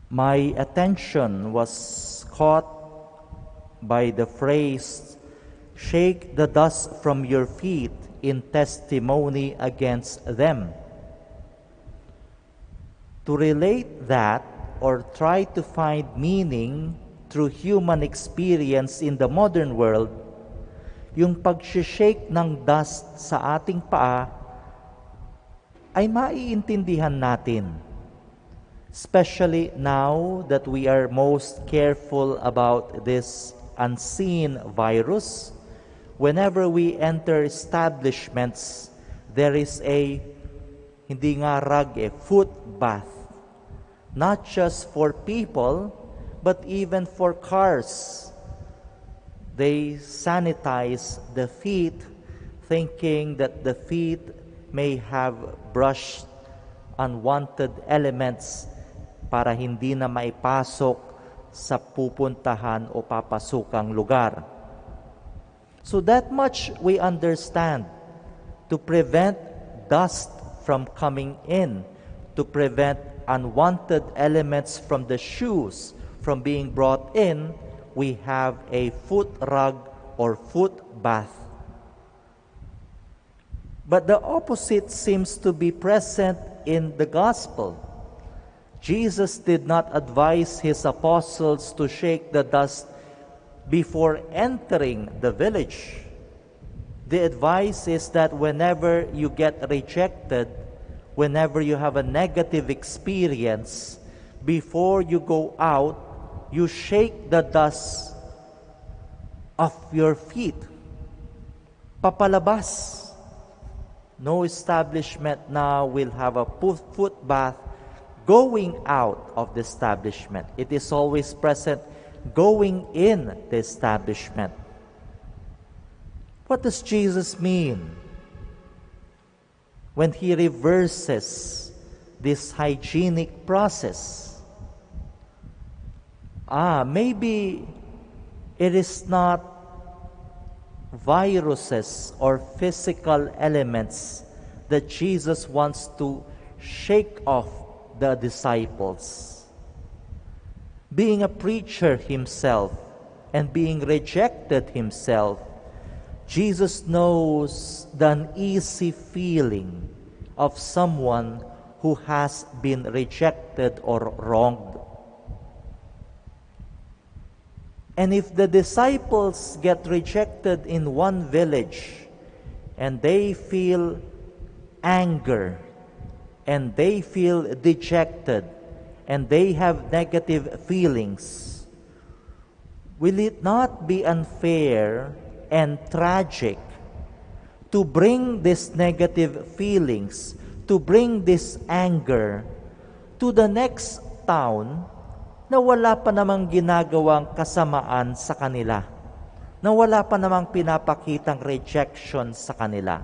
My attention was caught by the phrase, "Shake the dust from your feet in testimony against them." To relate that or try to find meaning through human experience in the modern world, yung pag-shake ng dust sa ating paa ay maiintindihan natin. Especially now that we are most careful about this unseen virus, whenever we enter establishments, there is a, hindi nga rag, foot bath. Not just for people, but even for cars. They sanitize the feet, thinking that the feet may have brushed unwanted elements para hindi na maipasok sa pupuntahan o papasukang lugar. So that much we understand, to prevent dust from coming in, to prevent unwanted elements from the shoes from being brought in, we have a foot rug or foot bath. But the opposite seems to be present in the gospel. Jesus did not advise his apostles to shake the dust before entering the village. The advice is that whenever you get rejected, whenever you have a negative experience, before you go out, you shake the dust off your feet. Papalabas. No establishment now will have a foot bath going out of the establishment. It is always present going in the establishment. What does Jesus mean when he reverses this hygienic process? Maybe it is not viruses or physical elements that Jesus wants to shake off the disciples. Being a preacher himself and being rejected himself, Jesus knows the uneasy feeling of someone who has been rejected or wronged. And if the disciples get rejected in one village and they feel anger and they feel dejected and they have negative feelings, will it not be unfair and tragic to bring these negative feelings, to bring this anger to the next town na wala pa namang ginagawang kasamaan sa kanila, na wala pa namang pinapakitang rejection sa kanila?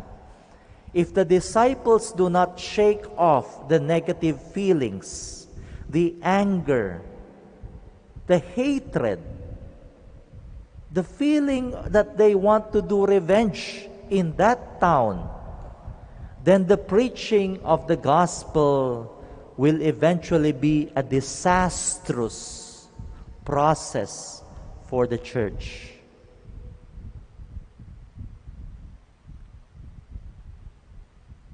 If the disciples do not shake off the negative feelings, the anger, the hatred, the feeling that they want to do revenge in that town, then the preaching of the gospel will eventually be a disastrous process for the church.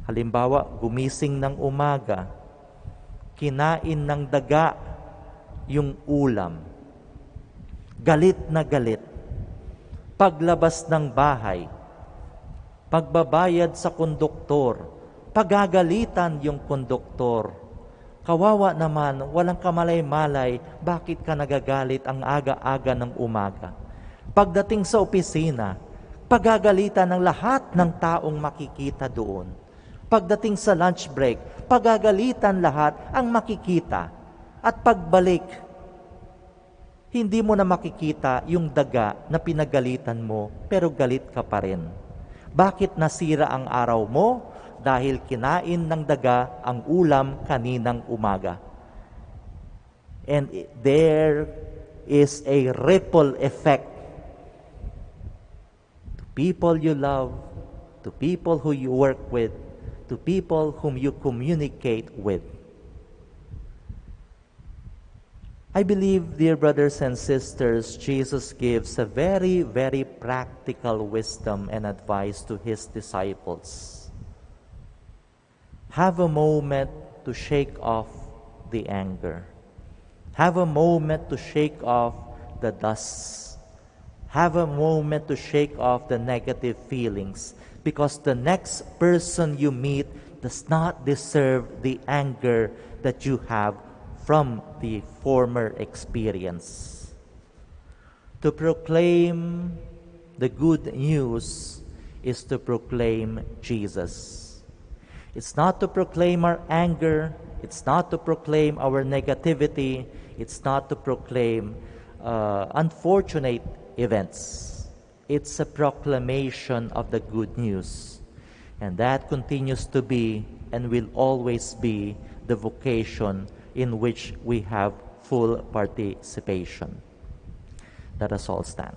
Halimbawa, gumising ng umaga, kinain ng daga yung ulam, galit na galit. Paglabas ng bahay, pagbabayad sa konduktor, pagagalitan yung konduktor. Kawawa naman, walang kamalay-malay, bakit ka nagagalit ang aga-aga ng umaga? Pagdating sa opisina, pagagalitan ng lahat ng taong makikita doon. Pagdating sa lunch break, pagagalitan lahat ang makikita. At pagbalik, hindi mo na makikita yung daga na pinagalitan mo, pero galit ka pa rin. Bakit nasira ang araw mo? Dahil kinain ng daga ang ulam kaninang umaga. And there is a ripple effect to people you love, to people who you work with, to people whom you communicate with. I believe, dear brothers and sisters, Jesus gives a very, very practical wisdom and advice to his disciples. Have a moment to shake off the anger. Have a moment to shake off the dust. Have a moment to shake off the negative feelings, because the next person you meet does not deserve the anger that you have from the former experience. To proclaim the good news is to proclaim Jesus. It's not to proclaim our anger. It's not to proclaim our negativity. It's not to proclaim unfortunate events. It's a proclamation of the good news. And that continues to be and will always be the vocation in which we have full participation. Let us all stand.